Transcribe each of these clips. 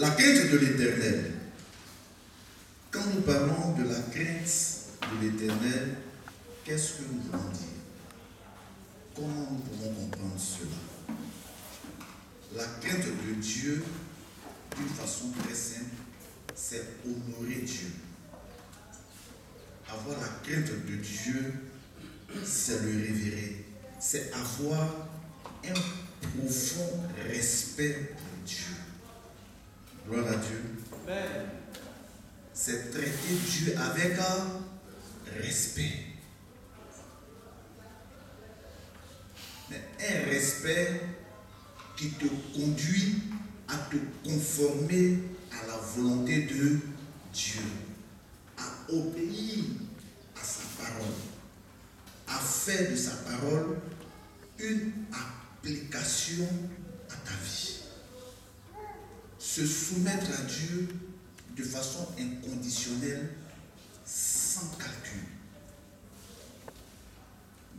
La crainte de l'Éternel. Quand nous parlons de la crainte de l'Éternel, qu'est-ce que nous voulons dire? Comment nous pouvons comprendre cela? La crainte de Dieu, d'une façon très simple, c'est honorer Dieu. Avoir la crainte de Dieu, c'est le révérer. C'est avoir un profond respect pour Dieu. Gloire à Dieu. Amen. C'est traiter Dieu avec un respect. Mais un respect qui te conduit à te conformer à la volonté de Dieu, à obéir à sa parole, à faire de sa parole une application à ta vie. Se soumettre à Dieu de façon inconditionnelle, sans calcul.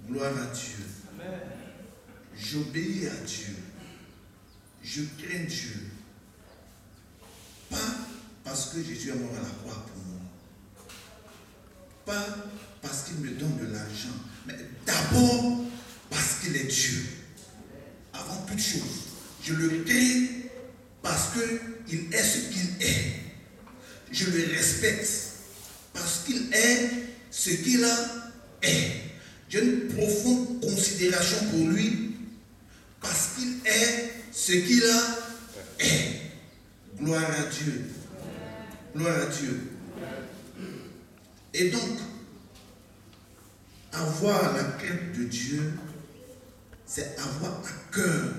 Gloire à Dieu. Amen. J'obéis à Dieu. Je crains Dieu. Pas parce que Jésus est mort à la croix pour moi. Pas parce qu'il me donne de l'argent. Mais d'abord parce qu'il est Dieu. Avant toute chose. Je le crains parce qu'il est ce qu'il est. Je le respecte parce qu'il est ce qu'il est. J'ai une profonde considération pour lui parce qu'il est ce qu'il est. Gloire à Dieu. Gloire à Dieu. Et donc, avoir la crainte de Dieu, c'est avoir à cœur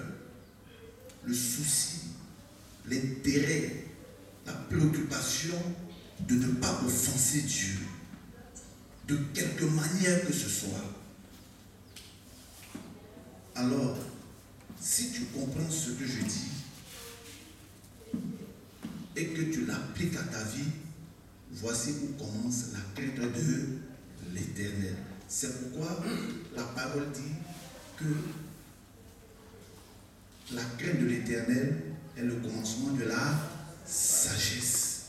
le souci, l'intérêt, la préoccupation de ne pas offenser Dieu, de quelque manière que ce soit. Alors, si tu comprends ce que je dis et que tu l'appliques à ta vie, voici où commence la crainte de l'Éternel. C'est pourquoi la parole dit que la crainte de l'Éternel est le commencement de la sagesse.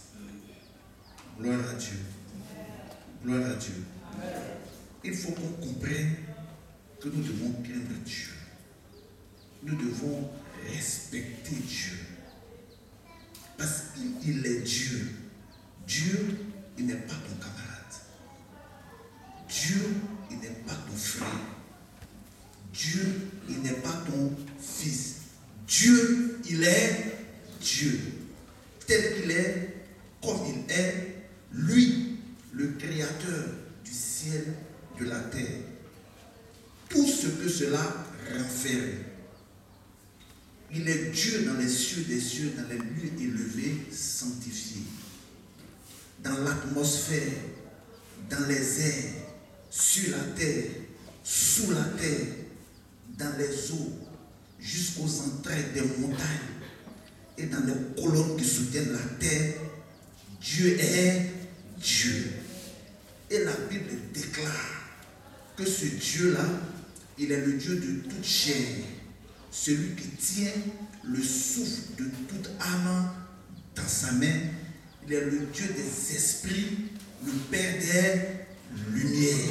Gloire à Dieu. Gloire à Dieu. Il faut qu'on comprenne que nous devons craindre Dieu. Nous devons respecter Dieu. Parce qu'il est Dieu. Dieu, il n'est pas ton camarade. Dieu, il n'est pas ton frère. Dieu, il n'est pas ton fils. Dieu, il est Dieu. Tel qu'il est, comme il est, lui, le créateur du ciel, de la terre. Tout ce que cela renferme. Il est Dieu dans les cieux des cieux, dans les lieux élevés, sanctifiés. Dans l'atmosphère, dans les airs, sur la terre, sous la terre, dans les eaux, jusqu'aux entrailles des montagnes et dans les colonnes qui soutiennent la terre, Dieu est Dieu. Et la Bible déclare que ce Dieu-là, il est le Dieu de toute chair, celui qui tient le souffle de toute âme dans sa main. Il est le Dieu des esprits, le Père des lumières.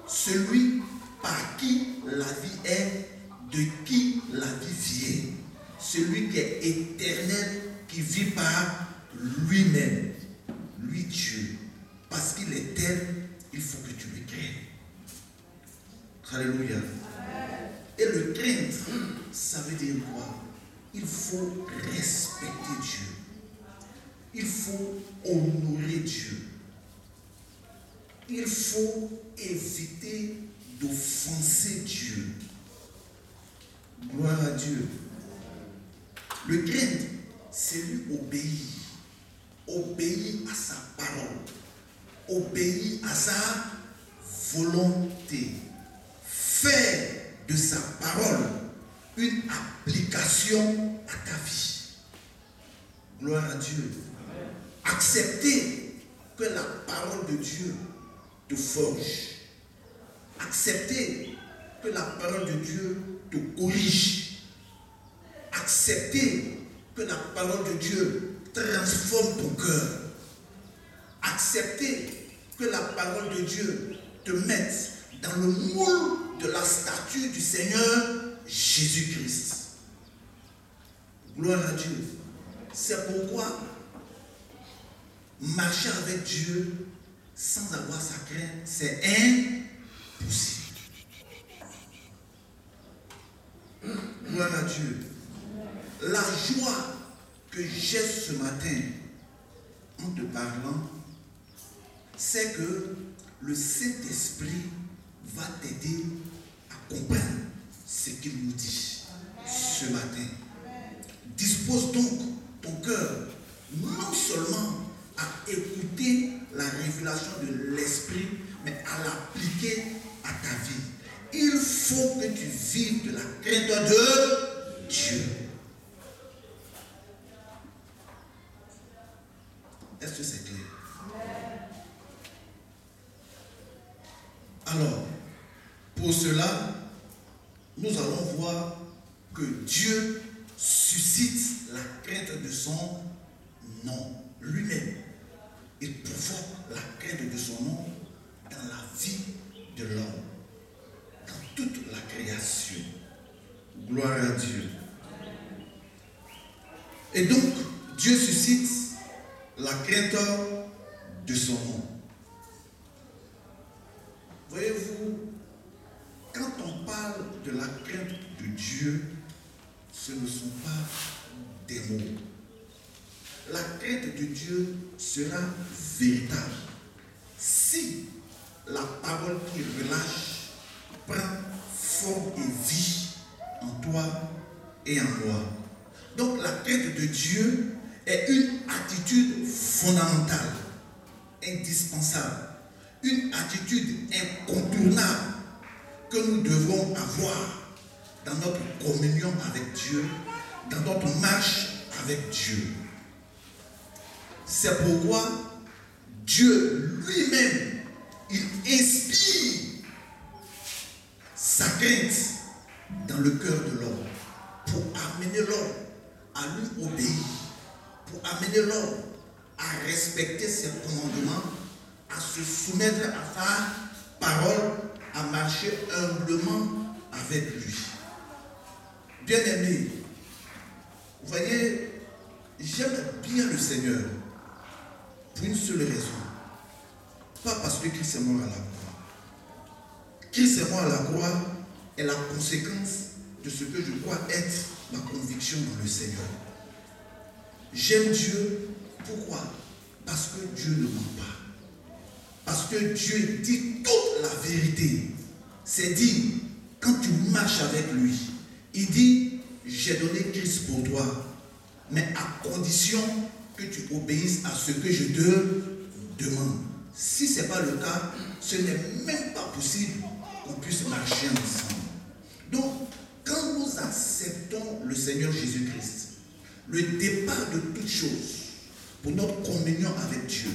Celui par qui la vie est, de qui la vie vient. Celui qui est éternel, qui vit par lui-même. Lui Dieu. Parce qu'il est tel, il faut que tu le craignes. Alléluia. Et le craindre, ça veut dire quoi? Il faut respecter Dieu. Il faut honorer Dieu. Il faut éviter d'offenser Dieu. Gloire à Dieu. Le craindre, c'est lui obéir. Obéir à sa parole. Obéir à sa volonté. Faire de sa parole une application à ta vie. Gloire à Dieu. Accepter que la parole de Dieu te forge. Accepter que la parole de Dieu te corrige. Accepter que la parole de Dieu transforme ton cœur. Accepter que la parole de Dieu te mette dans le moule de la statue du Seigneur Jésus-Christ. Gloire à Dieu. C'est pourquoi marcher avec Dieu sans avoir sa crainte, c'est impossible. Gloire à Dieu. La joie que j'ai ce matin en te parlant, c'est que le Saint-Esprit va t'aider à comprendre ce qu'il nous dit ce matin. Dispose donc ton cœur non seulement à écouter la révélation de l'Esprit, mais à l'appliquer à ta vie. Il faut que tu vives de la crainte de Dieu. Est-ce que c'est clair? Alors, pour cela, nous allons voir que Dieu suscite la crainte de son nom lui-même. Il provoque la crainte de son nom dans la vie de l'homme, dans toute la création. Gloire à Dieu. Et donc, Dieu suscite la crainte de son nom. Voyez-vous, quand on parle de la crainte de Dieu, ce ne sont pas des mots. La crainte de Dieu sera véritable si la parole qui relâche prend forme et vie en toi et en moi. Donc la crainte de Dieu est une attitude fondamentale, indispensable, une attitude incontournable que nous devons avoir dans notre communion avec Dieu, dans notre marche avec Dieu. C'est pourquoi Dieu lui-même, il inspire sa crainte dans le cœur de l'homme pour amener l'homme à lui obéir, pour amener l'homme à respecter ses commandements, à se soumettre à sa parole, à marcher humblement avec lui. Bien-aimés, vous voyez, j'aime bien le Seigneur pour une seule raison. Pas parce que Christ est mort à la croix. Christ est mort à la croix est la conséquence de ce que je crois être ma conviction dans le Seigneur. J'aime Dieu. Pourquoi? Parce que Dieu ne ment pas. Parce que Dieu dit toute la vérité. C'est dit, quand tu marches avec lui, il dit, j'ai donné Christ pour toi, mais à condition que tu obéisses à ce que je te demande. Si ce n'est pas le cas, ce n'est même pas possible qu'on puisse marcher ensemble. Donc, quand nous acceptons le Seigneur Jésus-Christ, le départ de toutes choses, pour notre communion avec Dieu,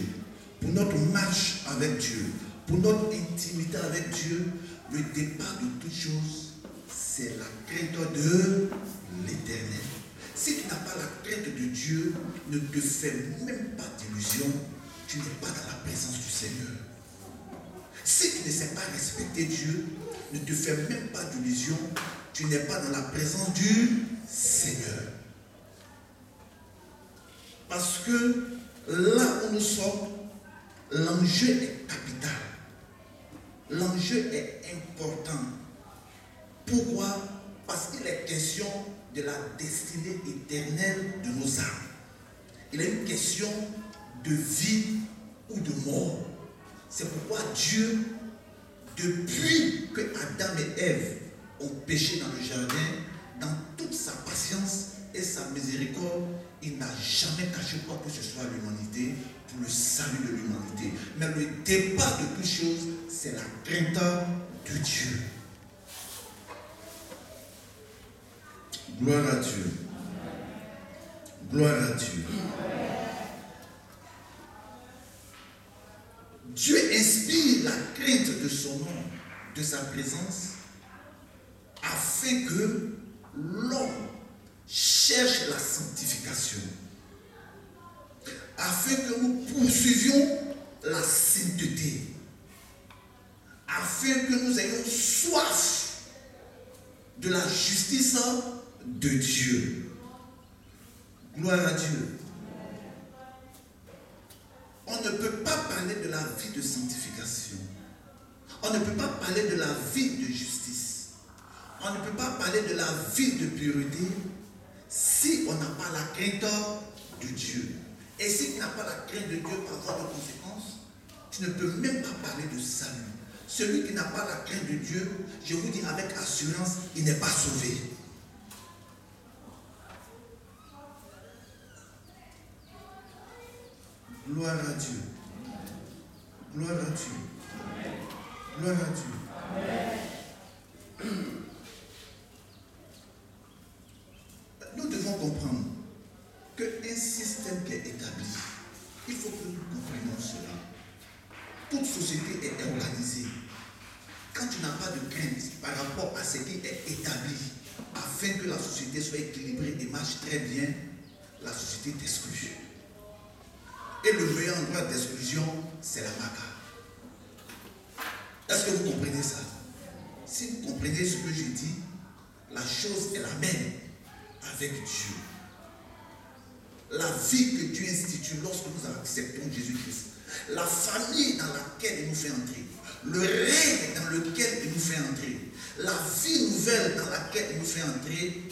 pour notre marche avec Dieu, pour notre intimité avec Dieu, le départ de toutes choses, c'est la crainte de l'Éternel. Si tu n'as pas la crainte de Dieu, ne te fais même pas d'illusion, tu n'es pas dans la présence du Seigneur. Si tu ne sais pas respecter Dieu, ne te fais même pas d'illusion, tu n'es pas dans la présence du Seigneur. Parce que là où nous sommes, l'enjeu est capital. L'enjeu est important. Pourquoi? Parce qu'il est question de la destinée éternelle de nos âmes. Il est une question de vie ou de mort. C'est pourquoi Dieu, depuis que Adam et Ève ont péché dans le jardin, dans toute sa patience et sa miséricorde, il n'a jamais caché quoi que ce soit à l'humanité pour le salut de l'humanité. Mais le départ de toutes choses, c'est la crainte de Dieu. Gloire à Dieu. Gloire à Dieu. Dieu inspire la crainte de son nom, de sa présence, afin que l'homme cherche la sanctification, afin que nous poursuivions la sainteté, afin que nous ayons soif de la justice de Dieu. Gloire à Dieu. On ne peut pas parler de la vie de sanctification. On ne peut pas parler de la vie de justice. On ne peut pas parler de la vie de pureté si on n'a pas la crainte de Dieu. Et si tu n'as pas la crainte de Dieu par voie de conséquence, tu ne peux même pas parler de salut. Celui qui n'a pas la crainte de Dieu, je vous dis avec assurance, il n'est pas sauvé. Gloire à Dieu. Gloire à Dieu. Gloire à Dieu. Nous devons comprendre qu'un système qui est établi, il faut que nous comprenions cela. Toute société est organisée. Quand tu n'as pas de crainte par rapport à ce qui est établi, afin que la société soit équilibrée et marche très bien, la société t'exclut. Et le meilleur endroit d'exclusion, c'est la maca. Est-ce que vous comprenez ça? Si vous comprenez ce que je dis, la chose est la même avec Dieu. La vie que Dieu institue lorsque nous acceptons Jésus-Christ, la famille dans laquelle il nous fait entrer, le règne dans lequel il nous fait entrer, la vie nouvelle dans laquelle il nous fait entrer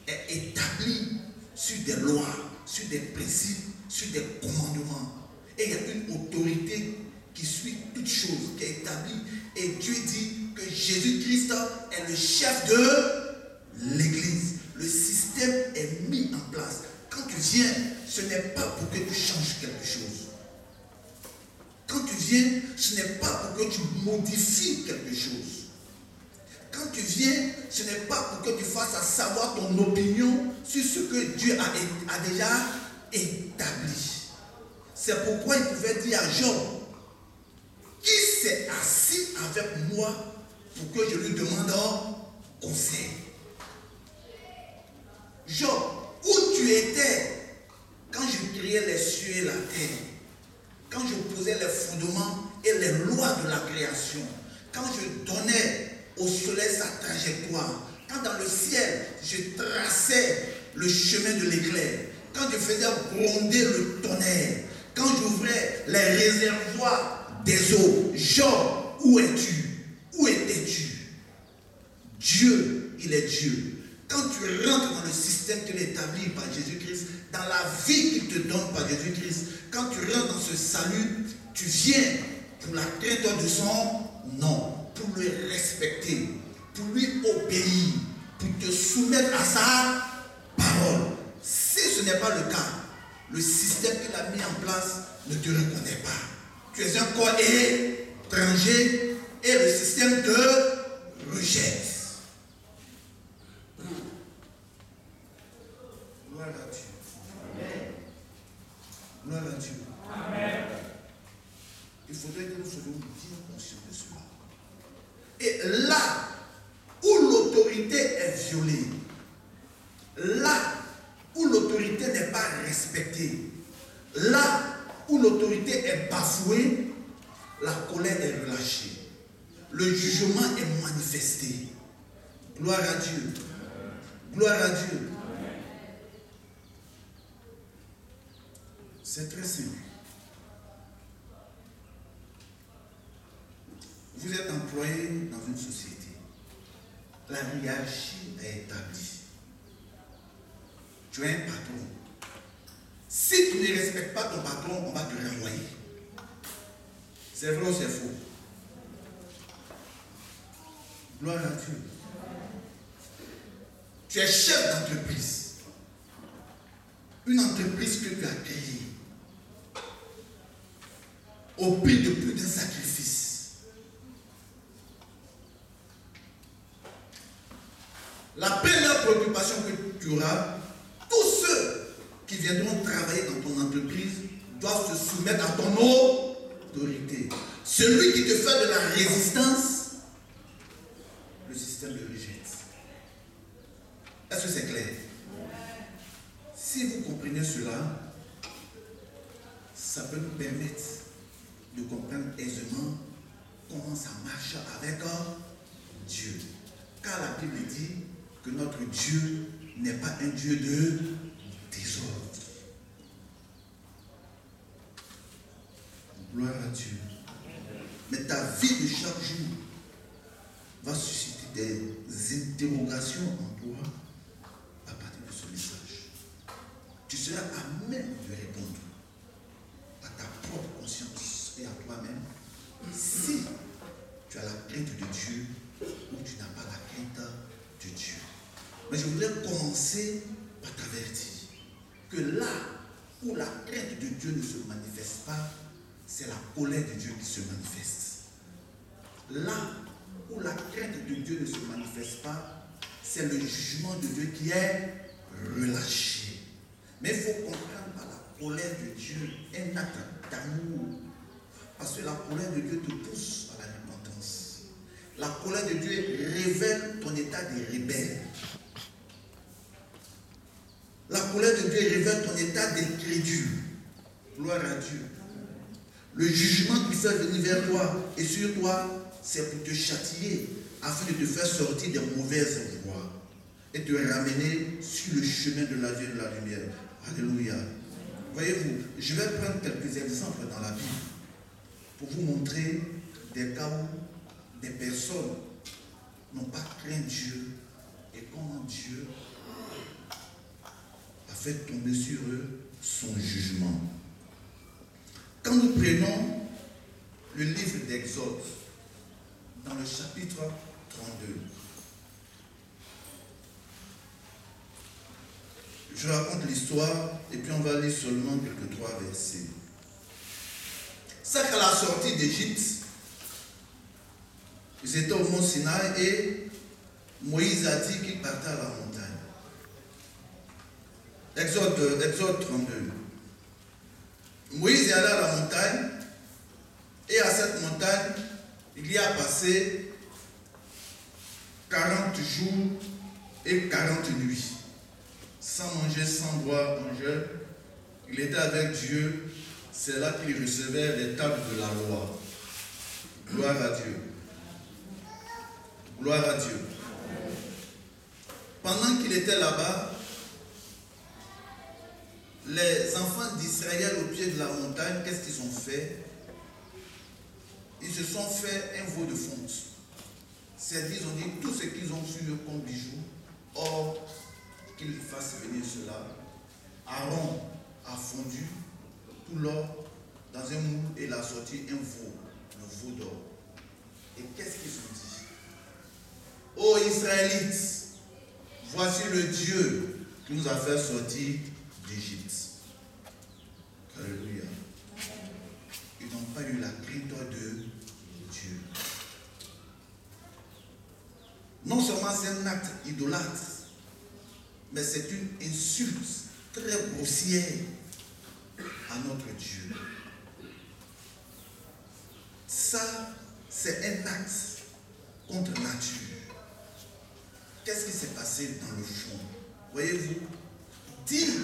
est établie sur des lois, sur des principes, sur des commandements. Et il y a une autorité qui suit toutes choses, qui est établie. Et Dieu dit que Jésus-Christ est le chef de l'Église. Le système est mis en place. Quand tu viens, ce n'est pas pour que tu changes quelque chose. Quand tu viens, ce n'est pas pour que tu modifies quelque chose. Quand tu viens, ce n'est pas pour que tu fasses à savoir ton opinion sur ce que Dieu a déjà établi. C'est pourquoi il pouvait dire à Job, qui s'est assis avec moi pour que je lui demande un conseil. Job, où tu étais quand je créais les cieux et la terre, quand je posais les fondements et les lois de la création, quand je donnais au soleil sa trajectoire, quand dans le ciel je traçais le chemin de l'éclair, quand je faisais gronder le tonnerre, quand j'ouvrais les réservoirs des eaux. Job, où es-tu? Où étais-tu? Dieu, il est Dieu. Quand tu rentres dans le système qu'il a établi par Jésus-Christ, dans la vie qu'il te donne par Jésus-Christ, quand tu rentres dans ce salut, tu viens pour la crainte de son nom, pour le respecter, pour lui obéir, pour te soumettre à sa parole. Si ce n'est pas le cas, le système qu'il a mis en place ne te reconnaît pas. Tu es un corps étranger et le système te rejette. Gloire à Dieu. Amen. Gloire à Dieu. Amen. Il faudrait que nous soyons bien conscients de cela. Et là où l'autorité est violée, là où l'autorité n'est pas respectée, là où l'autorité est bafouée, la colère est relâchée. Le jugement est manifesté. Gloire à Dieu. Gloire à Dieu. C'est très simple. Vous êtes employé dans une société. La hiérarchie est établie. Tu es un patron. Si tu ne respectes pas ton patron, on va te renvoyer. C'est vrai ou c'est faux? Gloire à Dieu. Tu es chef d'entreprise. Une entreprise que tu as créée au prix de plus d'un sacrifice. La première préoccupation que tu auras, tous ceux qui viendront travailler dans ton entreprise doivent se soumettre à ton autorité. Celui qui te fait de la résistance, le système le rejette. Est-ce que c'est clair? Si vous comprenez cela, ça peut nous permettre de comprendre aisément comment ça marche avec Dieu. Car la Bible dit que notre Dieu n'est pas un Dieu de désordre. Gloire à Dieu. Mais ta vie de chaque jour va susciter des interrogations en toi à partir de ce message. Tu seras à même de répondre à ta propre conscience et à toi-même si tu as la crainte de Dieu ou tu n'as pas la crainte de Dieu. Mais je voudrais commencer par t'avertir que là où la crainte de Dieu ne se manifeste pas, c'est la colère de Dieu qui se manifeste. Là où la crainte de Dieu ne se manifeste pas, c'est le jugement de Dieu qui est relâché. Mais il faut comprendre par la colère de Dieu un acte d'amour. Parce que la colère de Dieu te pousse à la repentance. La colère de Dieu révèle ton état de rebelle. La colère de Dieu révèle ton état d'incrédule. Gloire à Dieu. Le jugement qui fait venir vers toi et sur toi, c'est pour te châtier, afin de te faire sortir des mauvaises voies et te ramener sur le chemin de la vie et de la lumière. Alléluia. Voyez-vous, je vais prendre quelques exemples dans la Bible pour vous montrer des cas où des personnes n'ont pas craint Dieu et comment Dieu a fait tomber sur eux son jugement. Quand nous prenons le livre d'Exode, dans le chapitre 32, je raconte l'histoire et puis on va lire seulement quelques 3 versets. C'est qu'à la sortie d'Égypte, ils étaient au mont Sinaï et Moïse a dit qu'il partait à la montagne. Exode 32. Moïse est allé à la montagne et à cette montagne, il y a passé 40 jours et 40 nuits. Sans manger, sans boire, en jeûne. Il était avec Dieu. C'est là qu'il recevait les tables de la loi. Gloire à Dieu. Gloire à Dieu. Pendant qu'il était là-bas, les enfants d'Israël au pied de la montagne, qu'est-ce qu'ils ont fait? Ils se sont fait un veau de fonte. C'est-à-dire, ils ont dit tout ce qu'ils ont sur eux comme bijoux, or qu'ils fassent venir cela. Aaron a fondu tout l'or dans un moule et il a sorti un veau, le veau d'or. Et qu'est-ce qu'ils ont dit? Ô Israélites, voici le Dieu qui nous a fait sortir d'Égypte. Alléluia. Ils n'ont pas eu la crainte de Dieu. Non seulement c'est un acte idolâtre, mais c'est une insulte très grossière à notre Dieu. Ça, c'est un acte contre nature. Qu'est-ce qui s'est passé dans le fond? Voyez-vous, dire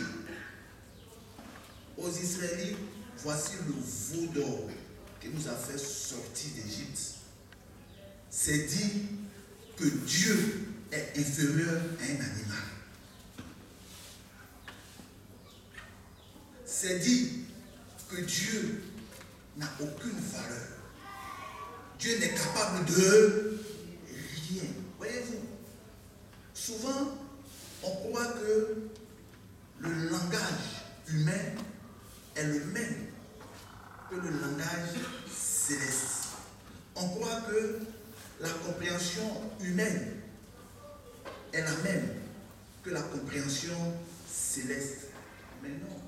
aux Israélites, voici le veau d'or qui nous a fait sortir d'Égypte. C'est dire que Dieu est inférieur à un animal. C'est dire que Dieu n'a aucune valeur. Dieu n'est capable de rien. Voyez-vous, souvent, on croit que le langage humain est le même que le langage céleste. On croit que la compréhension humaine est la même que la compréhension céleste. Mais non.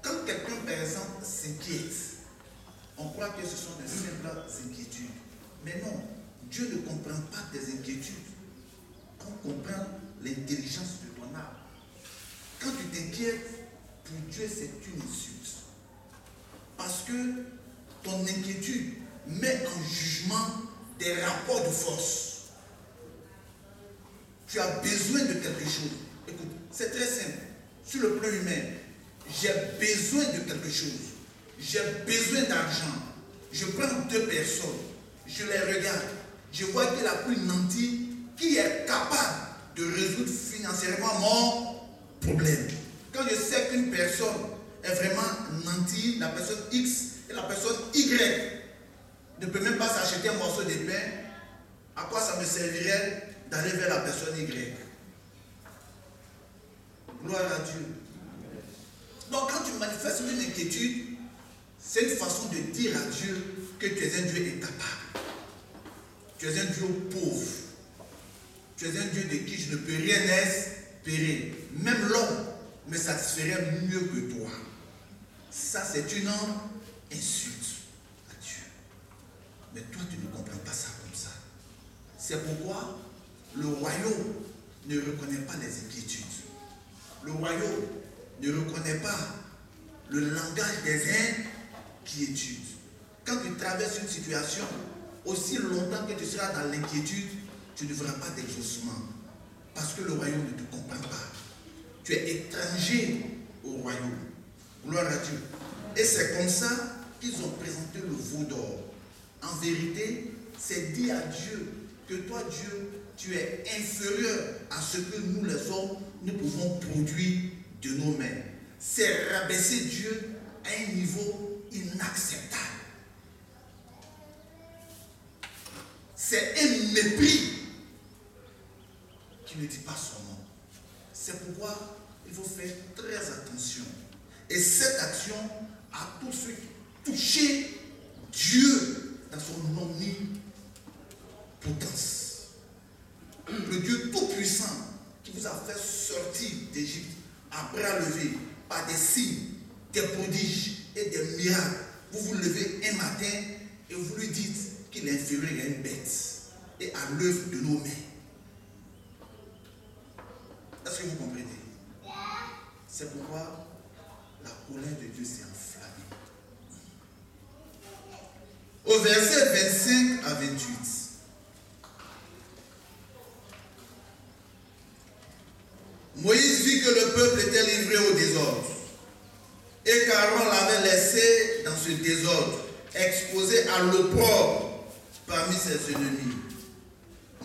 Quand quelqu'un, par exemple, s'inquiète, on croit que ce sont de simples inquiétudes. Mais non, Dieu ne comprend pas tes inquiétudes. On comprend l'intelligence de ton âme. Quand tu t'inquiètes, pour Dieu, c'est une insulte. Parce que ton inquiétude met en jugement des rapports de force. Tu as besoin de quelque chose. Écoute, c'est très simple. sur le plan humain, j'ai besoin de quelque chose, j'ai besoin d'argent, je prends deux personnes, je les regarde, je vois qu'il a plus nanti qui est capable de résoudre financièrement mon problème. Quand je sais qu'une personne est vraiment nantie, la personne X et la personne Y ne peut même pas s'acheter un morceau de pain, à quoi ça me servirait d'aller vers la personne Y? Gloire à Dieu. Donc quand tu manifestes une inquiétude, c'est une façon de dire à Dieu que tu es un Dieu incapable. Tu es un Dieu pauvre. Tu es un Dieu de qui je ne peux rien espérer. Même l'homme me satisferait mieux que toi. Ça, c'est une insulte à Dieu. Mais toi, tu ne comprends pas ça comme ça. C'est pourquoi le royaume ne reconnaît pas les inquiétudes. Le royaume ne reconnaît pas le langage des inquiétudes. Quand tu traverses une situation, aussi longtemps que tu seras dans l'inquiétude, tu ne verras pas d'exaucement. Parce que le royaume ne te comprend pas. Tu es étranger au royaume. Gloire à Dieu. Et c'est comme ça qu'ils ont présenté le veau d'or. En vérité, c'est dit à Dieu que toi, Dieu, tu es inférieur à ce que nous, les hommes, nous pouvons produire de nos mains. C'est rabaisser Dieu à un niveau inacceptable. C'est un mépris qui ne dit pas son nom. C'est pourquoi il faut faire très attention. Et cette action a tout de suite touché Dieu dans son omnipotence. Le Dieu tout-puissant qui vous a fait sortir d'Égypte à bras levés par des signes, des prodiges et des miracles. Vous vous levez un matin et vous lui dites qu'il est inférieur à une bête et à l'œuvre de nos mains. Est-ce que vous comprenez? C'est pourquoi la colère de Dieu s'est enflammée. Au verset 25 à 28. Moïse vit que le peuple était livré au désordre et qu'Aaron l'avait laissé dans ce désordre, exposé à l'opprobre parmi ses ennemis.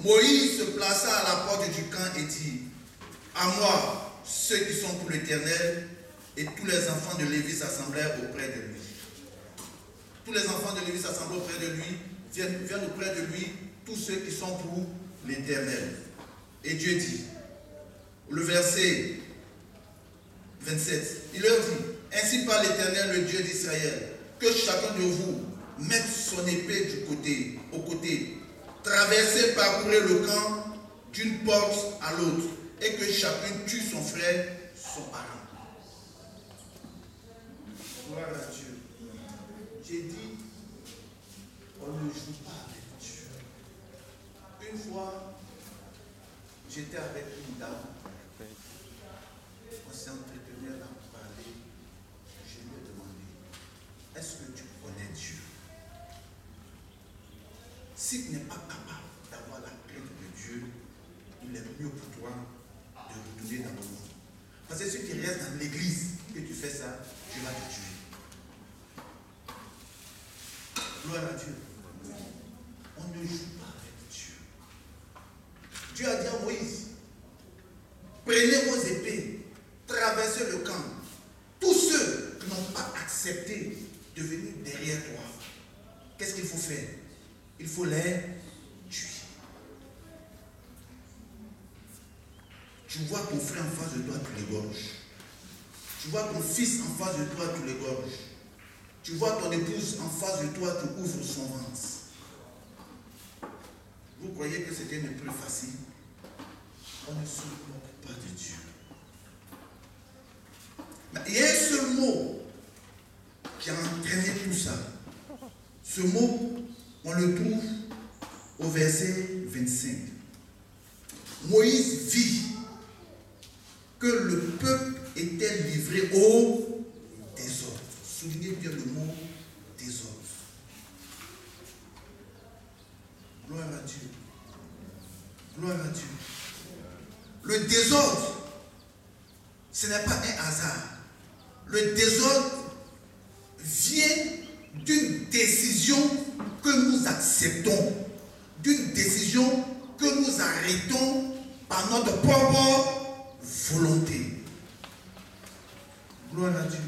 Moïse se plaça à la porte du camp et dit: à moi, ceux qui sont pour l'Éternel. Et tous les enfants de Lévi s'assemblèrent auprès de lui. Tous les enfants de Lévi s'assemblèrent auprès de lui, viennent auprès de lui, tous ceux qui sont pour l'Éternel. Et Dieu dit, le verset 27, il leur dit: ainsi parle l'Éternel, le Dieu d'Israël, que chacun de vous mette son épée au côté, traversez, parcourez le camp d'une porte à l'autre, et que chacun tue son frère, son parent. Gloire à Dieu. J'ai dit, on ne joue pas avec Dieu. Une fois, j'étais avec une dame. On s'est entretenu à parler. Je lui ai demandé, est-ce que tu connais Dieu? Si tu n'es pas capable d'avoir la crainte de Dieu, il est mieux pour toi de retourner dans le monde. Parce que si tu restes dans l'église et tu fais ça, tu vas te tuer. Gloire à Dieu. On ne joue pas avec Dieu. Dieu a dit à Moïse, prenez vos épées, traversez le camp. Tous ceux qui n'ont pas accepté de venir derrière toi, qu'est-ce qu'il faut faire? Il faut les tuer. Tu vois ton frère en face de toi, tu l'égorges. Tu vois ton fils en face de toi, tu l'égorges. Tu vois ton épouse en face de toi, tu ouvres son ventre. Vous croyez que c'était une épreuve facile? On ne se moque pas de Dieu. Mais il y a un seul mot qui a entraîné tout ça. Ce mot, on le trouve au verset 25. Moïse vit que le peuple était livré au désordre. Soulignez bien le mot désordre. Gloire à Dieu. Gloire à Dieu. Le désordre, ce n'est pas un hasard. Le désordre vient d'une décision que nous acceptons, d'une décision que nous arrêtons par notre propre volonté. Gloire à Dieu.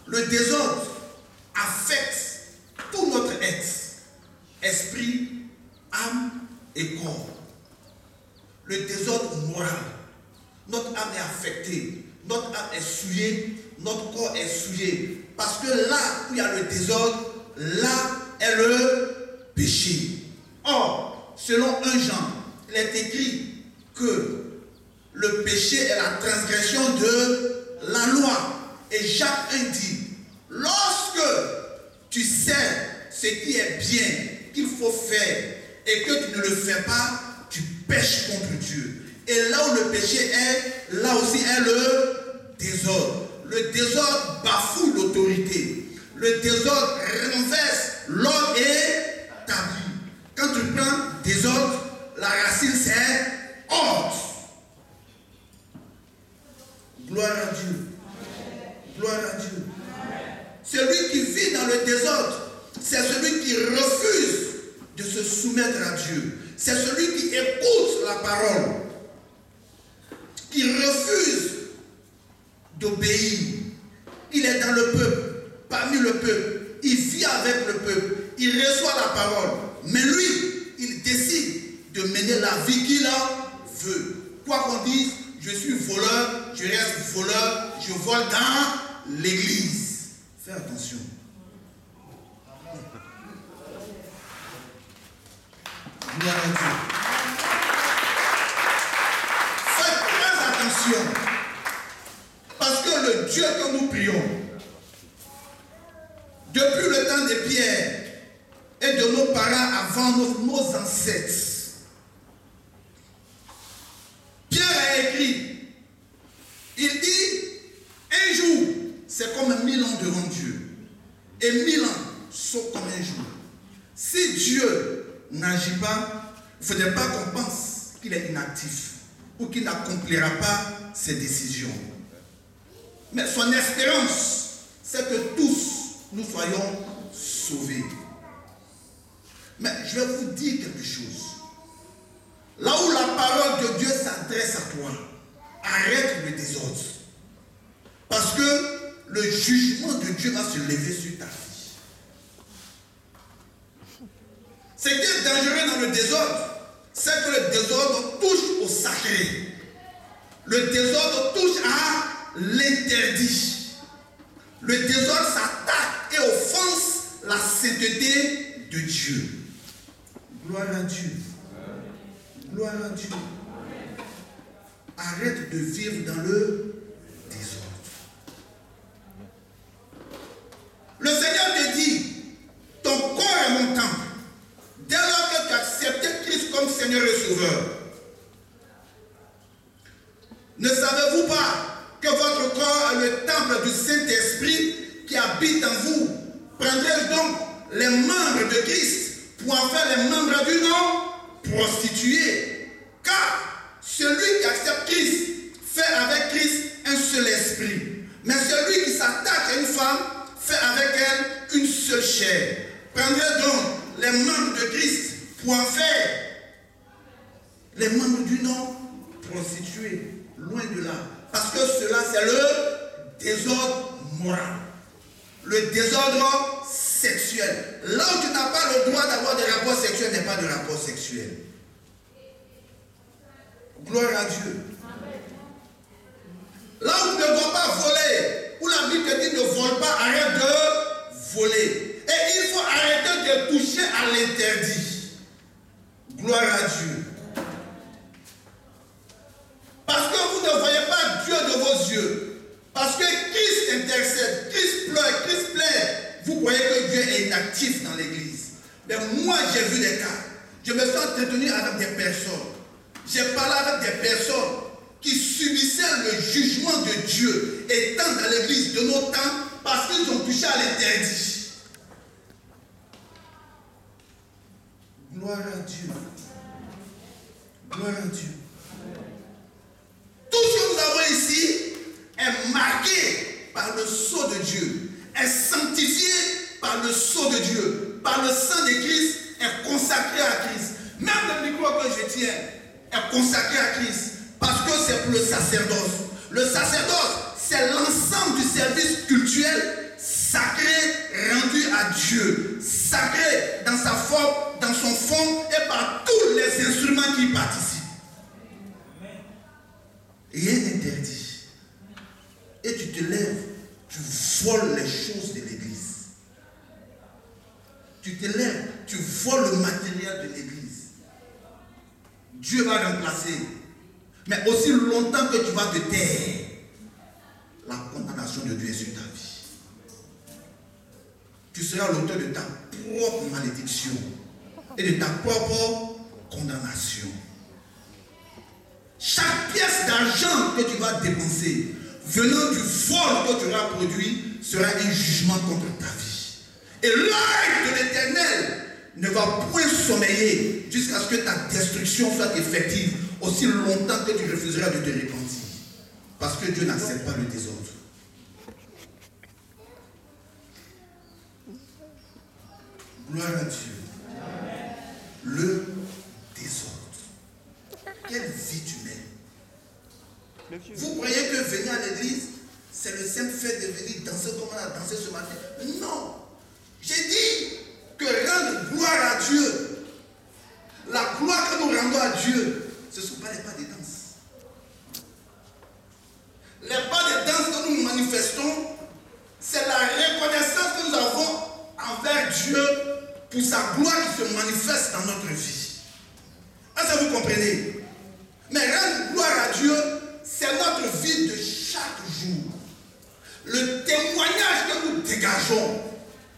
Le désordre affecte tout notre être, esprit, âme et corps. Le désordre moral. Notre âme est affectée, notre âme est souillée, notre corps est souillé. Parce que là où il y a le désordre, là est le péché. Or, selon 1 Jean, il est écrit que le péché est la transgression de la loi. Et Jacques 1 dit, lorsque tu sais ce qui est bien, qu'il faut faire, et que tu ne le fais pas, tu pèches contre Dieu. Et là où le péché est, là aussi est le désordre. Le désordre bafoue l'autorité. Le désordre renverse l'ordre établi. Quand tu prends désordre, la racine c'est ordre. Gloire à Dieu. Gloire à Dieu. Celui qui vit dans le désordre, c'est celui qui refuse de se soumettre à Dieu. C'est celui qui écoute la parole, qui refuse d'obéir. Il est dans le peuple, parmi le peuple, il vit avec le peuple, il reçoit la parole, mais lui, il décide de mener la vie qu'il veut. Quoi qu'on dise, je suis voleur, je reste voleur, je vole dans l'église. Fais attention. Gloire à Dieu. Faites très attention. Parce que le Dieu que nous prions, depuis le temps de Pierre et de nos parents avant nos ancêtres, Pierre a écrit, il dit, un jour, c'est comme 1000 ans devant Dieu. Et 1000 ans sont comme un jour. Si Dieu n'agit pas, il ne faudrait pas qu'on pense qu'il est inactif ou qu'il n'accomplira pas ses décisions. Mais son espérance, c'est que tous nous soyons sauvés. Mais je vais vous dire quelque chose. Là où la parole de Dieu s'adresse à toi, arrête le désordre. Parce que le jugement de Dieu va se lever sur ta vie. Ce qui est dangereux dans le désordre, c'est que le désordre touche au sacré. Le désordre touche à l'interdit. Le désordre s'attaque et offense la sainteté de Dieu. Gloire à Dieu. Gloire à Dieu. Arrête de vivre dans le désordre. Le Seigneur te dit, ton corps est mon temple. Dès lors que tu as accepté Christ comme Seigneur et Sauveur, ne savez-vous pas que votre corps est le temple du Saint-Esprit qui habite en vous? Prendrez donc les membres de Christ pour en faire les membres du nom prostitué. Car celui qui accepte Christ fait avec Christ un seul esprit. Mais celui qui s'attache à une femme fait avec elle une seule chair. Prendrez donc les membres de Christ pour en faire les membres du nom prostitué. Loin de là. Parce que cela, c'est le désordre moral. Le désordre sexuel. Là où tu n'as pas le droit d'avoir des rapports sexuels, n'est pas de rapport sexuel. Gloire à Dieu. Là où tu ne dois pas voler, où la Bible te dit ne vole pas, arrête de voler. Et il faut arrêter de toucher à l'interdit. Gloire à Dieu. Parce que vous ne voyez pas Dieu de vos yeux. Parce que Christ intercède, Christ pleure, Christ plaît. Vous croyez que Dieu est inactif dans l'église. Mais moi, j'ai vu des cas. Je me suis entretenu avec des personnes. J'ai parlé avec des personnes qui subissaient le jugement de Dieu étant dans l'église de nos temps parce qu'ils ont touché à l'interdit. Gloire à Dieu. Gloire à Dieu. le sceau de Dieu, est sanctifié par le sceau de Dieu, par le sang de Christ, est consacré à Christ. Même le micro que je tiens est consacré à Christ, parce que c'est pour le sacerdoce. Le sacerdoce, c'est l'ensemble du service cultuel sacré rendu à Dieu, sacré dans sa forme, dans son fond et par tous les instruments qui y participent. Rien n'interdit. Et tu te lèves, tu voles les choses de l'église. Tu te lèves, tu voles le matériel de l'église. Dieu va remplacer. Mais aussi longtemps que tu vas te taire, la condamnation de Dieu est sur ta vie. Tu seras l'auteur de ta propre malédiction et de ta propre condamnation. Chaque pièce d'argent que tu vas dépenser, venant du vol que tu auras produit, sera un jugement contre ta vie. Et l'œil de l'Éternel ne va point sommeiller jusqu'à ce que ta destruction soit effective, aussi longtemps que tu refuseras de te repentir. Parce que Dieu n'accepte pas le désordre. Gloire à Dieu. Amen. Le désordre. Quelle vie tu mènes? Vous croyez que venir à l'église, c'est le simple fait de venir danser comme on a dansé ce matin? Non. J'ai dit que rendre gloire à Dieu, la gloire que nous rendons à Dieu, ce ne sont pas les pas de danse. Les pas de danse que nous manifestons, c'est la reconnaissance que nous avons envers Dieu pour sa gloire qui se manifeste dans notre vie. Est-ce que vous comprenez? Mais rendre gloire à Dieu, c'est notre vie de chaque jour. Le témoignage que nous dégageons,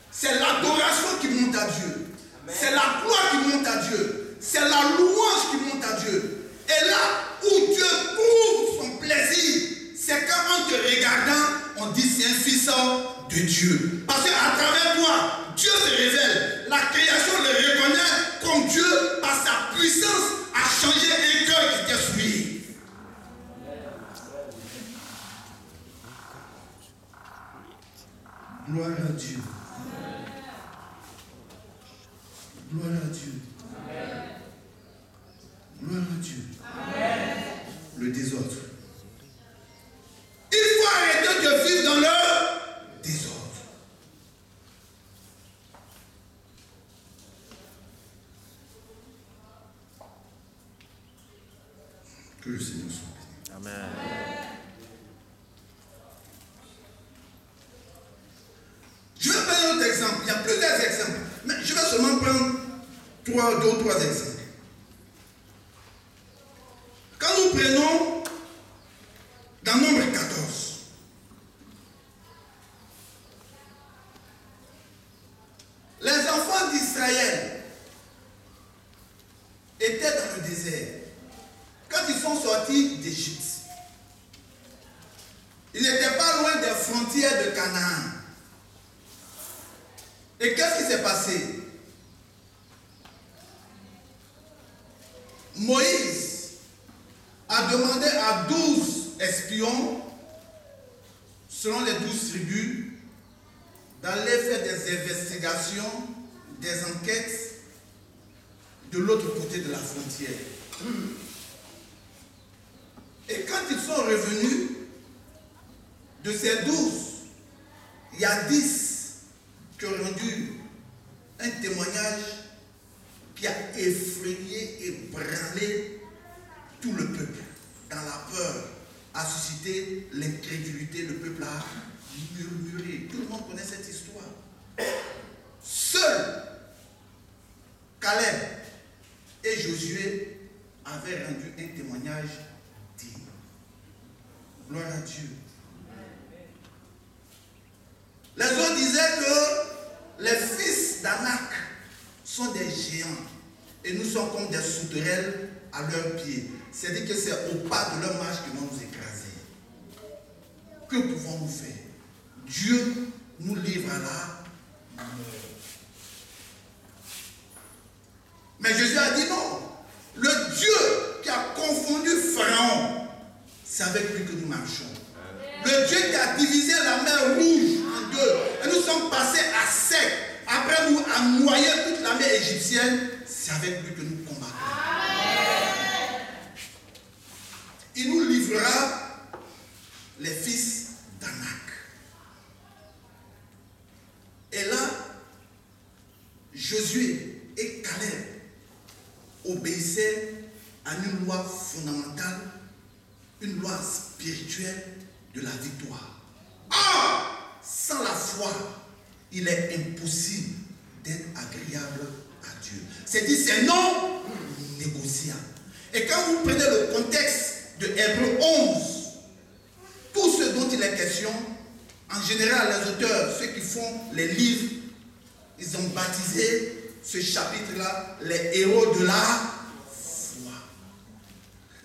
c'est l'adoration qui monte à Dieu. C'est la gloire qui monte à Dieu. C'est la louange qui monte à Dieu. Et là où Dieu trouve son plaisir, c'est quand en te regardant, on dit c'est un fils de Dieu. Parce qu'à travers toi, Dieu se révèle. La création le reconnaît comme Dieu, par sa puissance, a changé un cœur qui était souillé. Gloire à Dieu. Gloire à Dieu. Gloire à Dieu. Amen. Le désordre. Il faut arrêter de vivre dans le désordre. Que le Seigneur soit béni. Amen. Je vais prendre un autre exemple. Il y a plusieurs exemples. Mais je vais seulement prendre deux ou trois exemples. Quand nous prenons dans Nombre 14, les enfants d'Israël étaient dans le désert. Quand ils sont sortis d'Égypte, ils n'étaient pas loin des frontières de Canaan. Et qu'est-ce qui s'est passé? Moïse a demandé à 12 espions, selon les 12 tribus, d'aller faire des investigations, des enquêtes de l'autre côté de la frontière. Et quand ils sont revenus, de ces 12, il y a 10 qui ont rendu un témoignage qui a effrayé et branlé tout le peuple. Dans la peur, a suscité l'incrédulité, le peuple a murmuré. Tout le monde connaît cette histoire. Seul Caleb et Josué avaient rendu un témoignage digne. Gloire à Dieu. Les autres disaient que les fils d'Anak sont des géants et nous sommes comme des sauterelles à leurs pieds. C'est-à-dire que c'est au pas de leur marche qu'ils vont nous écraser. Que pouvons-nous faire? Dieu nous livre à la mort. Mais Jésus a dit non. Le Dieu qui a confondu Pharaon, c'est avec lui que nous marchons. Le Dieu qui a divisé la mer Rouge en deux. Et nous sommes passés à sec. Après nous a noyé toute la mer égyptienne. C'est avec lui que nous combattons. Il nous livrera les fils d'Anak. Et là, Josué et Caleb obéissaient à une loi fondamentale, une loi spirituelle de la victoire. Or, sans la foi, il est impossible d'être agréable à Dieu. C'est dit, c'est non négociable. Et quand vous prenez le contexte de Hébreux 11, tout ce dont il est question, en général, les auteurs, ceux qui font les livres, ils ont baptisé ce chapitre-là les héros de la foi.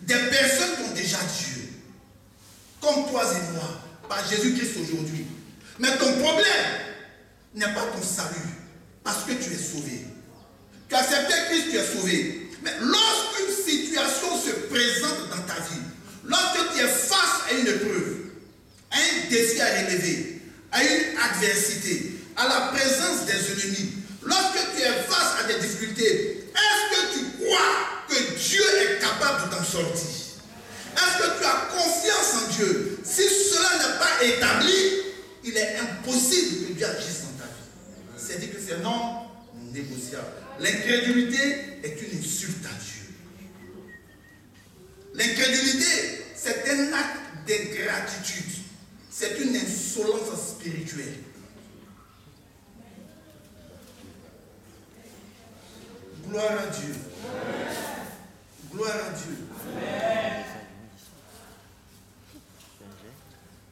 Des personnes qui ont déjà Dieu, comme toi et moi, par Jésus-Christ aujourd'hui. Mais ton problème n'est pas ton salut, parce que tu es sauvé. Tu as accepté Christ, tu es sauvé. Mais lorsqu'une situation se présente dans ta vie, lorsque tu es face à une épreuve, à un défi à relever, à une adversité, à la présence des ennemis, lorsque tu es face à des difficultés, est-ce que tu crois que Dieu est capable de t'en sortir? Est-ce que tu as confiance en Dieu? Si cela n'est pas établi, il est impossible que Dieu agisse dans ta vie. C'est dit que c'est non négociable. L'incrédulité est une insulte à Dieu. L'incrédulité, c'est un acte d'ingratitude. C'est une insolence spirituelle. Gloire à Dieu. Gloire à Dieu.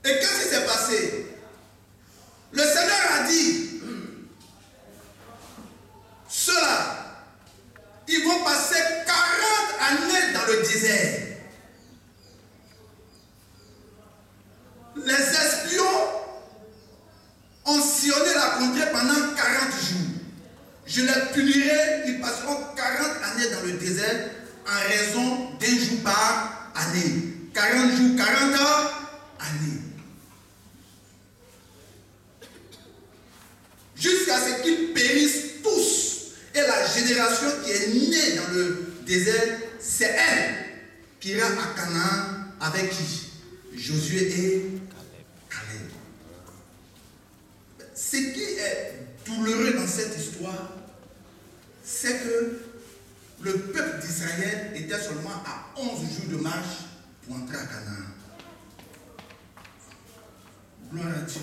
Et qu'est-ce qui s'est passé? Le Seigneur a dit, ceux-là, ils vont passer 40 années dans le désert. Les espions ont sillonné la contrée pendant 40 jours. Je les punirai, ils passeront 40 années dans le désert en raison d'un jour par année. 40 jours, 40 années. Jusqu'à ce qu'ils périssent tous. Et la génération qui est née dans le désert, c'est elle qui ira à Canaan avec qui? Josué et Caleb. Ce qui est douloureux dans cette histoire, c'est que le peuple d'Israël était seulement à 11 jours de marche pour entrer à Canaan. Gloire à Dieu.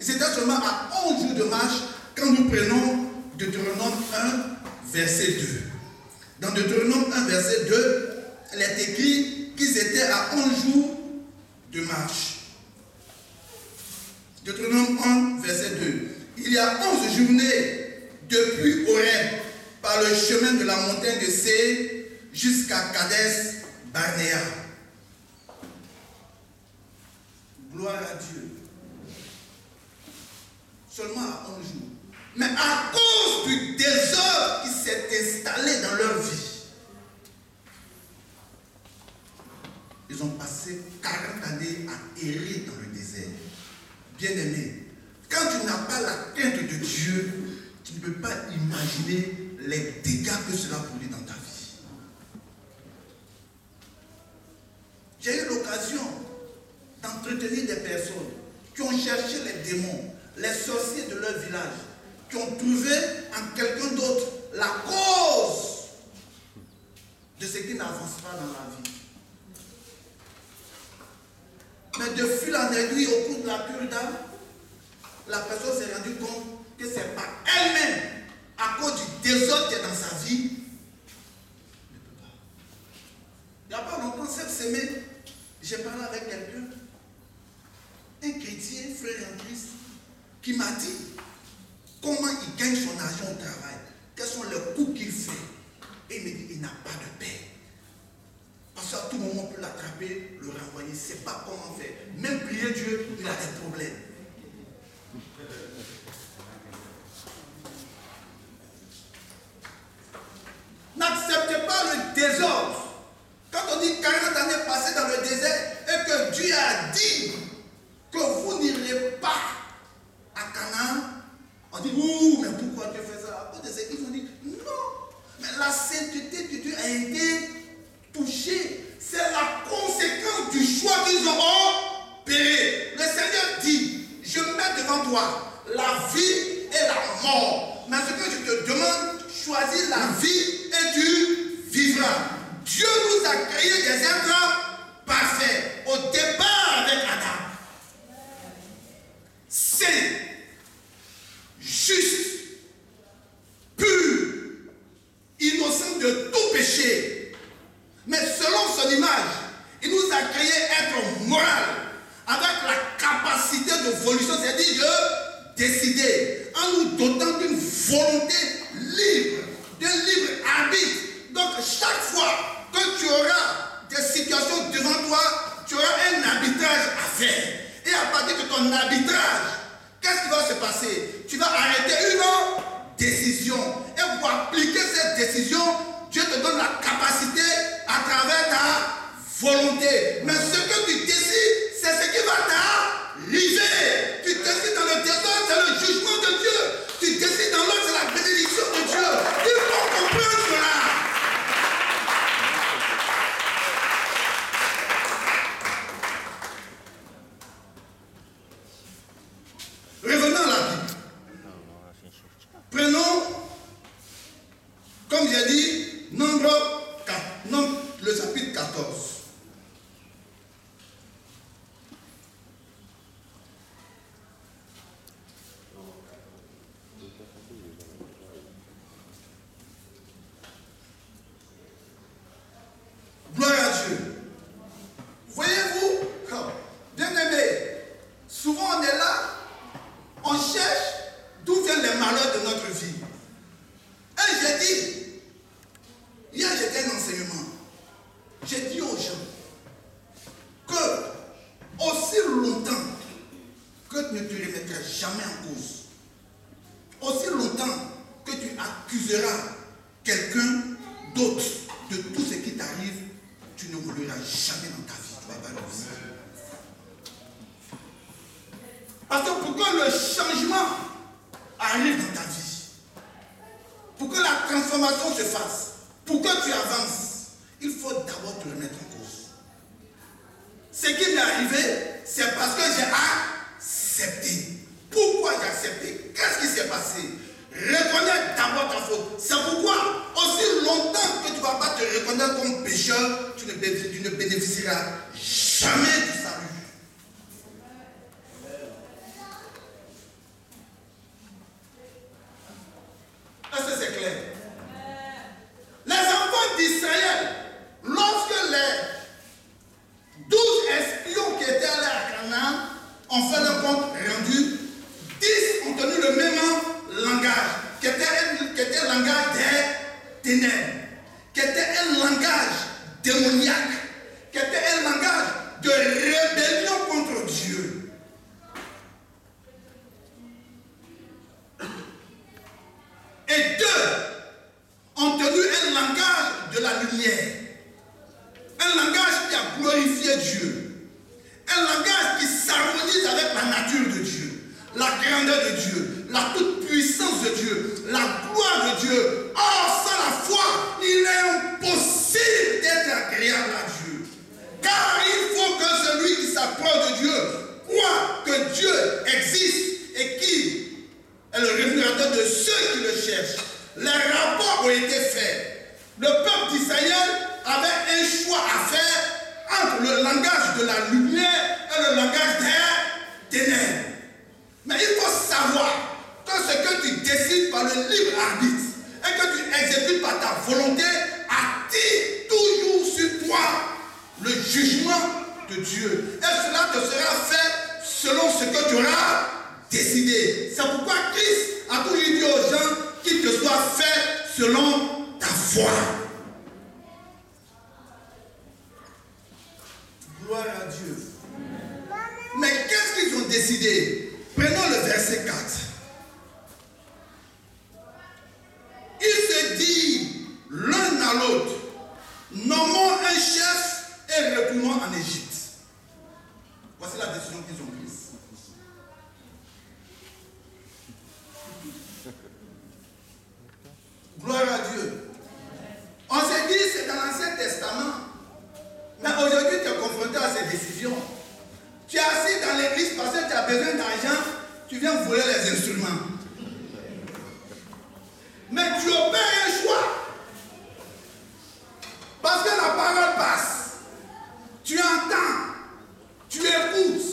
C'était seulement à 11 jours de marche quand nous prenons Deutéronome 1, verset 2. Dans Deutéronome 1, verset 2, il est écrit qu'ils étaient à 11 jours de marche. Deutéronome 1, verset 2. Il y a 11 journées depuis Horeb, par le chemin de la montagne de Séir jusqu'à Kadès Barnéa. Gloire à Dieu. Seulement à 11 jours. Mais à cause du désordre qui s'est installé dans leur vie, ils ont passé 40 années à errer dans le désert. Bien-aimé, quand tu n'as pas la crainte de Dieu, tu ne peux pas imaginer les dégâts que cela produit dans ta vie. J'ai eu l'occasion d'entretenir des personnes qui ont cherché les démons, les sorciers de leur village, qui ont trouvé en quelqu'un d'autre la cause de ce qui n'avance pas dans la vie. Mais de fil en aiguille, au cours de la cure d'âme, la personne s'est rendue compte que ce n'est pas elle-même, à cause du désordre qui est dans sa vie. Il n'y a pas longtemps, cette semaine, j'ai parlé avec quelqu'un, un chrétien, frère en Christ, qui m'a dit comment il gagne son argent au travail, quels sont les coups qu'il fait. Et il me dit, il n'a pas de paix. Parce qu'à tout moment, on peut l'attraper, le renvoyer. Il ne sait pas comment faire. Même prier Dieu, il a des problèmes. N'acceptez pas le désordre. Quand on dit 40 années passées dans le désert et que Dieu a dit Il nous a créé être moral, avec la capacité de volition, c'est-à-dire de décider, en nous dotant d'une volonté libre, d'un libre arbitre. Donc chaque fois que tu auras des situations devant toi, tu auras un arbitrage à faire. Et à partir de ton arbitrage, qu'est-ce qui va se passer? Tu vas arrêter une décision. Et pour appliquer cette décision, Dieu te donne la capacité à travers ta volonté. Mais ce que tu décides, c'est ce qui va t'arriver. Tu décides dans le désordre, c'est le jugement de Dieu. Tu décides dans l'autre, c'est la bénédiction de Dieu. Il faut comprendre cela. Revenons à la Bible. Prenons, comme j'ai dit, le chapitre 14. Gloire à Dieu. Voyez-vous, bien aimé, souvent on est là, on cherche d'où viennent les malheurs de notre vie. Et j'ai dit, hier j'étais un enseignement, j'ai dit aux gens que aussi longtemps que tu ne te remettras jamais en cause, aussi longtemps que tu accuseras quelqu'un d'autre de tout ce qui t'arrive, tu ne voudras jamais dans ta vie, tu vas pas réussir. Parce que pour que le changement arrive dans ta vie, pour que la transformation se fasse, pour que tu avances, il faut d'abord te remettre en cause. Ce qui m'est arrivé, c'est parce que j'ai accepté. Pourquoi j'ai accepté? Qu'est-ce qui s'est passé? Reconnais d'abord ta faute. C'est pourquoi, aussi longtemps que tu ne vas pas te reconnaître comme pécheur, tu ne bénéficieras jamais du salut. Est-ce que c'est clair? Les enfants d'Israël, lorsque les 12 espions qui étaient allés à Canaan ont fait le compte rendu, 10 ont tenu le même langage, qui était un langage des ténèbres, qui était un langage démoniaque, qui était un langage de rébellion contre Dieu. Et 2 ont tenu un langage de la lumière, un langage qui a glorifié Dieu, un langage qui s'harmonise avec la nature de Dieu, la grandeur de Dieu, la toute-puissance de Dieu, la gloire de Dieu. Or, sans la foi, il est impossible d'être agréable à Dieu. Car il faut que celui qui s'approche de Dieu croit que Dieu existe et qui est le rémunérateur de ceux qui le cherchent. Les rapports ont été faits. Le peuple d'Israël avait un choix à faire entre le langage de la lumière et le langage des ténèbres. Mais il faut savoir que ce que tu décides par le libre arbitre et que tu exécutes par ta volonté attire toujours sur toi le jugement de Dieu. Et cela te sera fait selon ce que tu auras décidé. C'est pourquoi Christ a toujours dit aux gens qu'il te soit fait selon ta foi. Gloire à Dieu. Mais qu'est-ce qu'ils ont décidé? Prenons le verset 4. Ils se disent l'un à l'autre, nommons un chef et retournons en Égypte. Voici la décision qu'ils ont prise. Gloire à Dieu. On s'est dit c'est dans l'Ancien Testament. Mais aujourd'hui tu es confronté à ces décisions. Tu es assis dans l'église parce que tu as besoin d'argent, tu viens voler les instruments. Mais tu opères un choix. Parce que la parole passe. Tu entends. Tu écoutes.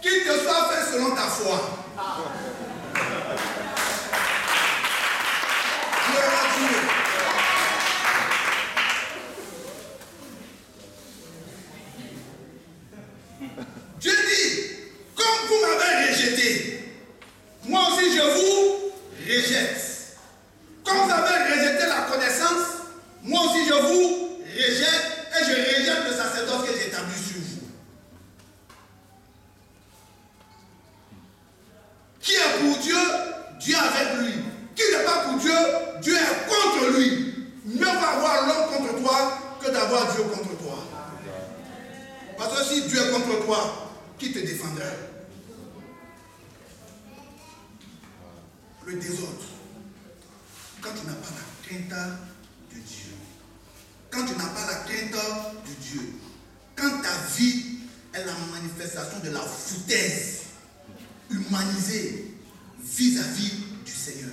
Qu'il te soit fait selon ta foi. Gloire à Dieu. Dieu dit, comme vous m'avez rejeté, moi aussi je vous rejette. Comme vous avez rejeté la connaissance, moi aussi je vous rejette et je rejette le sacerdoce que j'ai établi sur vous. Qui est pour Dieu, Dieu est avec lui. Qui n'est pas pour Dieu, Dieu est contre lui. Mieux va avoir l'homme contre toi que d'avoir Dieu contre toi. Parce que si Dieu est contre toi, qui te défendrait? Le désordre. Quand tu n'as pas la crainte de Dieu. Quand tu n'as pas la crainte de Dieu. Quand ta vie est la manifestation de la foutaise humanisée vis-à-vis du Seigneur.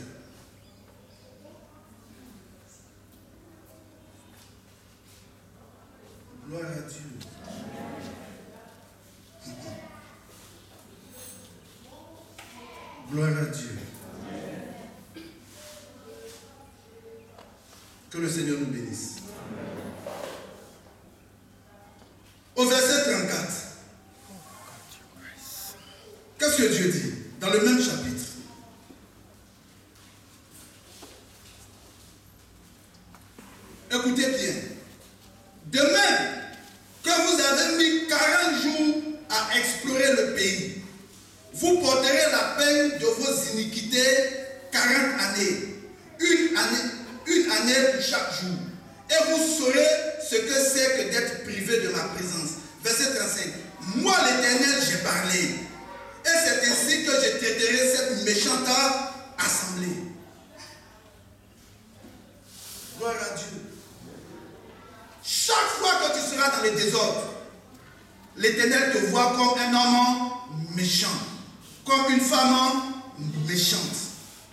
Gloire à Dieu. Gloire à Dieu. Que le Seigneur nous bénisse. Au verset 34, qu'est-ce que Dieu dit dans le même chapitre? Écoutez bien. De même que vous avez mis 40 jours à explorer le pays, vous porterez la peine de vos iniquités 40 années. Une année pour chaque jour. Et vous saurez ce que c'est que d'être privé de ma présence. Verset 35. Moi l'Éternel j'ai parlé. Et c'est ainsi que je traiterai cette méchante assemblée. Gloire à Dieu. Chaque fois que tu seras dans le désordre, l'Éternel te voit comme un homme méchant, comme une femme méchante.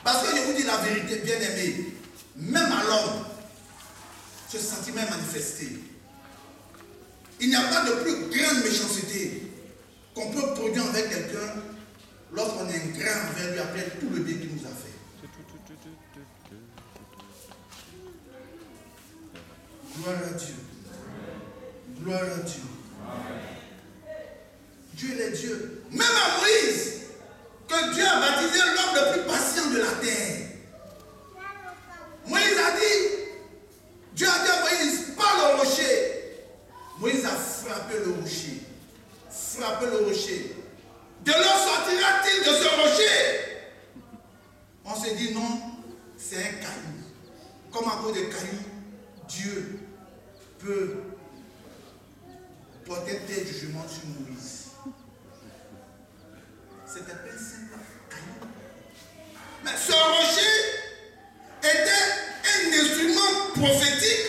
Parce que je vous dis la vérité, bien aimé, même à l'homme, ce sentiment est manifesté. Il n'y a pas de plus grande méchanceté qu'on peut produire avec quelqu'un lorsqu'on est ingrat envers lui après tout le bien qu'il nous a fait. Gloire à Dieu. Gloire à Dieu. Dieu est Dieu. Même à Moïse, que Dieu a baptisé l'homme le plus patient de la terre. Moïse a dit, Dieu a dit à Moïse, parle au rocher. Moïse a frappé le rocher. Frappé le rocher. De l'eau sortira-t-il de ce rocher? On s'est dit non, c'est un caillou. Comme à cause de cailloux, Dieu peut porter tes jugements sur Moïse. C'était pas simple, caillou. Mais ce rocher était un instrument prophétique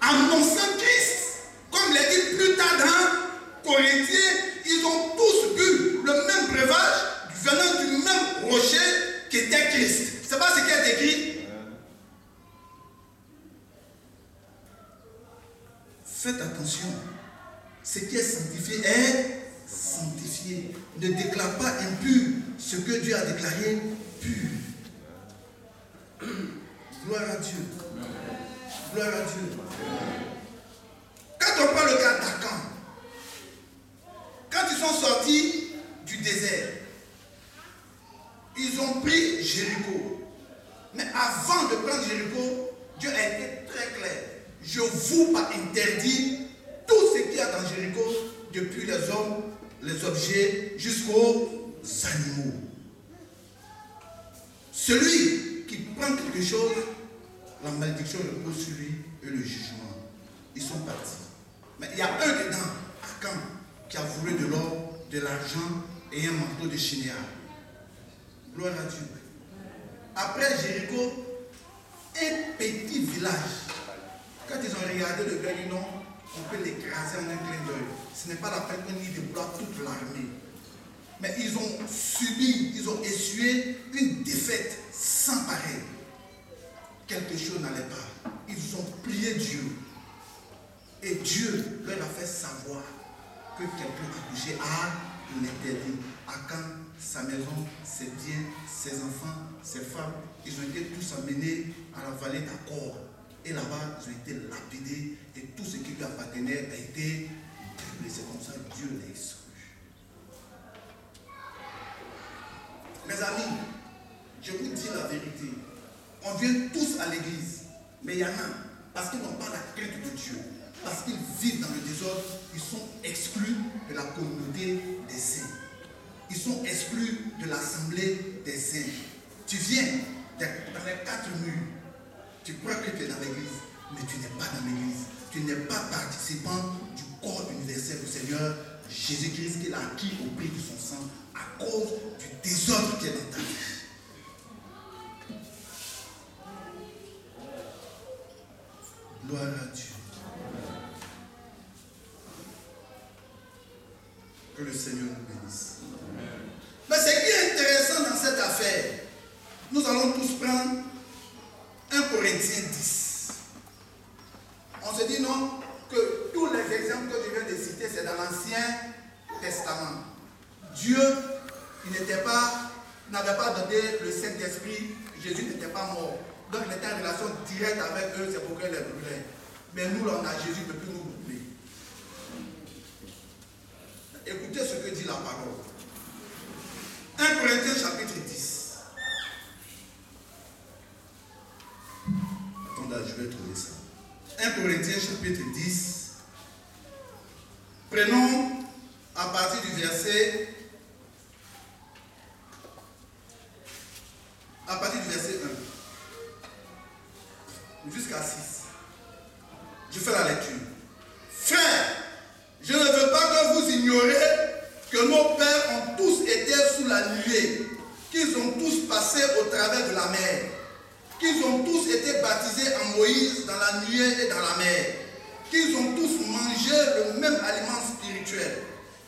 annonçant Christ. Comme l'a dit plus tard dans Corinthiens, ils ont tous bu le même breuvage venant du même rocher qui était Christ. C'est pas ce qui est écrit. Faites attention. Ce qui est sanctifié est sanctifié. Ne déclare pas impur ce que Dieu a déclaré pur. Gloire à Dieu. Gloire à Dieu. Quand on parle le cas d'Akan, quand ils sont sortis du désert, ils ont pris Jéricho. Mais avant de prendre Jéricho, Dieu a été très clair. Je vous pas interdit tout ce qu'il y a dans Jéricho, depuis les hommes, les objets, jusqu'aux animaux. Celui qui prend quelque chose, la malédiction repose sur lui et le jugement. Ils sont partis. Mais il y a un dedans, Akan, qui a volé de l'or, de l'argent et un manteau de chinéa. Gloire à Dieu. Après Jéricho, un petit village. Quand ils ont regardé le gars, ils disent non, on peut l'écraser en un clin d'œil. Ce n'est pas la peine qu'on y déploie toute l'armée. Mais ils ont subi, ils ont essuyé une défaite sans pareil. Quelque chose n'allait pas. Ils ont prié Dieu. Et Dieu leur a fait savoir que quelqu'un a touché à l'interdit. Akan sa maison, ses biens, ses enfants, ses femmes, ils ont été tous amenés à la vallée d'Akor. Et là-bas, ils ont été lapidés et tout ce qui lui appartenait a été brûlé. C'est comme ça que Dieu les exclut. Mes amis, je vous dis la vérité. On vient tous à l'église, mais il y en a, parce qu'ils n'ont pas la crainte de Dieu, parce qu'ils vivent dans le désordre, ils sont exclus de la communauté des saints. Ils sont exclus de l'assemblée des saints. Tu viens dans les 4 murs, tu crois que tu es dans l'église, mais tu n'es pas dans l'église. Tu n'es pas participant du corps universel du Seigneur Jésus-Christ qu'il a acquis au prix de son sang à cause du désordre qui est dans ta vie. Gloire à Dieu. Que le Seigneur nous bénisse. Mais ce qui est intéressant dans cette affaire, nous allons tous prendre 1 Corinthiens 10. On se dit non, que tous les exemples que je viens de citer, c'est dans l'Ancien Testament. Dieu, il n'avait pas donné le Saint-Esprit, Jésus n'était pas mort. Donc il était en relation directe avec eux, c'est pourquoi il les brûlait. Mais nous, là, on a Jésus, il ne peut plus nous brûler. Écoutez ce que dit la parole. 1 Corinthiens chapitre 10. Attendez, je vais trouver ça. 1 Corinthiens chapitre 10. Prenons à partir du verset 1 jusqu'à 6. Je fais la lecture. Frères, je ne veux pas que vous ignorez que nos pères ont tous été sous la nuée, qu'ils ont tous passé au travers de la mer, qu'ils ont tous été baptisés en Moïse dans la nuée et dans la mer, qu'ils ont tous mangé le même aliment spirituel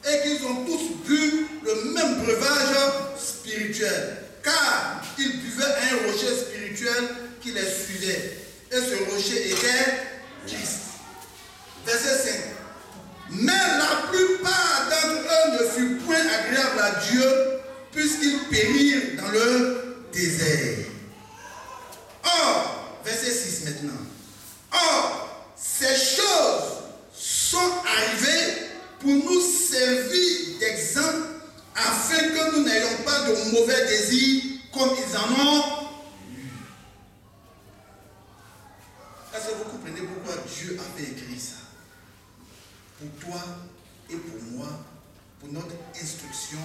et qu'ils ont tous bu le même breuvage spirituel, car ils buvaient un rocher spirituel qui les suivait. Et ce rocher était Christ. Verset 5. Mais la plupart d'entre eux ne furent point agréables à Dieu, puisqu'ils périrent dans le désert. Or, verset 6 maintenant. Or, ces choses sont arrivées pour nous servir d'exemple, afin que nous n'ayons pas de mauvais désirs comme ils en ont. Est-ce que vous comprenez pourquoi Dieu avait écrit ça? Pour toi et pour moi, pour notre instruction,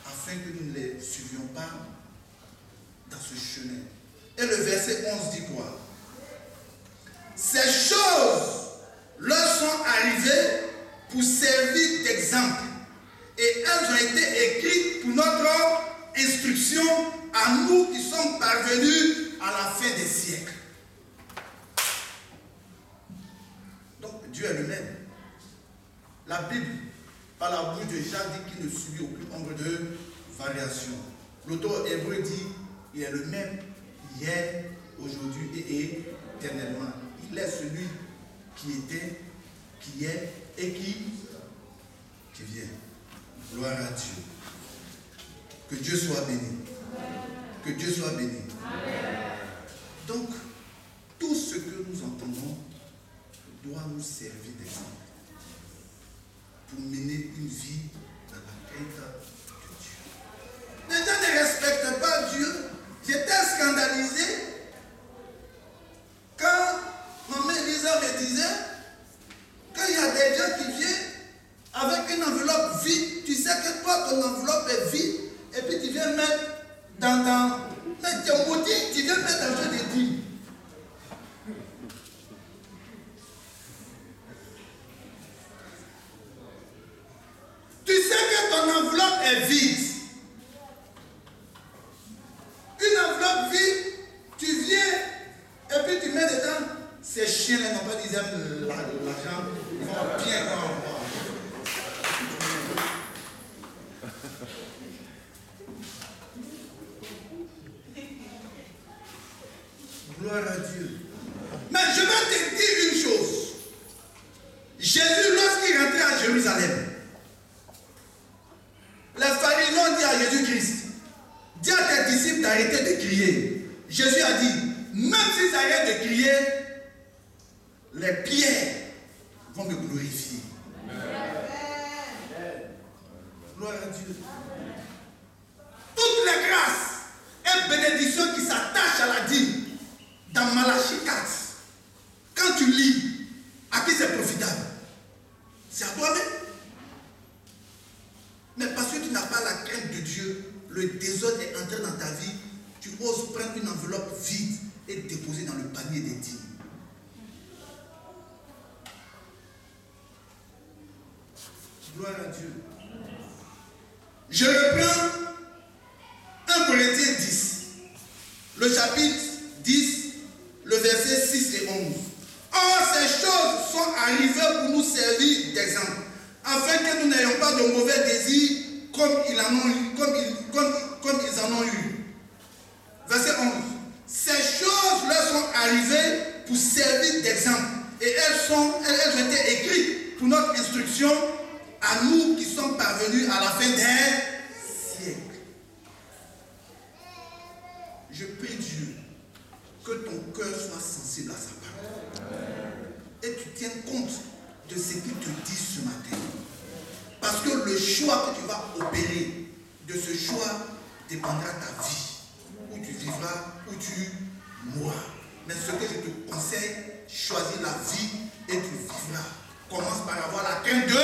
afin que nous ne les suivions pas dans ce chemin. Et le verset 11 dit quoi? Ces choses leur sont arrivées pour servir d'exemple. Et elles ont été écrites pour notre instruction à nous qui sommes parvenus à la fin des siècles. Donc Dieu est le même. La Bible, par la bouche de Jacques, dit qu'il ne subit aucune ombre de variation. L'auteur hébreu dit il est le même hier, aujourd'hui et éternellement. Il est celui qui était, qui est et qui vient. Gloire à Dieu. Que Dieu soit béni. Que Dieu soit béni. Donc, tout ce que nous entendons doit nous servir d'exemple pour mener une vie dans la crainte de Dieu. Les gens ne respectent pas Dieu. J'étais scandalisé quand maman Elisa me disait qu'il y a des gens qui viennent avec une enveloppe vide. Tu sais que toi, ton enveloppe est vide, et puis tu viens mettre dans tes maudits, tu viens mettre dans le jeu des dîmes. Tu sais que ton enveloppe est vide. Une enveloppe vide, tu viens et puis tu mets dedans. Ces chiens-là n'ont pas dit l'argent, ils vont bien voir. Gloire à Dieu. Mais je vais te dire une chose. Jésus, lorsqu'il rentrait à Jérusalem, les pharisiens ont dit à Jésus-Christ, de crier, les pierres vont me glorifier. Gloire à Dieu. Toutes les grâces et bénédictions qui s'attachent à la dîme, dans Malachie 4, quand tu lis, à qui c'est profitable? C'est à toi-même. Mais parce que tu n'as pas la crainte de Dieu, le désordre est entré dans ta vie, tu oses prendre une enveloppe vide et déposer dans le panier des dîmes. Gloire à Dieu. Je reprends 1 Corinthiens 10, le chapitre 10, le verset 6 et 11. Or, ces choses sont arrivées pour nous servir d'exemple, afin que nous n'ayons pas de mauvais désirs comme ils en ont eu. Verset 11. Ces choses leur sont arrivées pour servir d'exemple, et elles ont été écrites pour notre instruction à nous qui sommes parvenus à la fin des siècles. Je prie Dieu que ton cœur soit sensible à sa parole. Et tu tiens compte de ce qu'il te dit ce matin. Parce que le choix que tu vas opérer, de ce choix dépendra ta vie. Où tu vivras, où tu mourras. Mais ce que je te conseille, choisis la vie et tu vivras. Commence par avoir la crainte de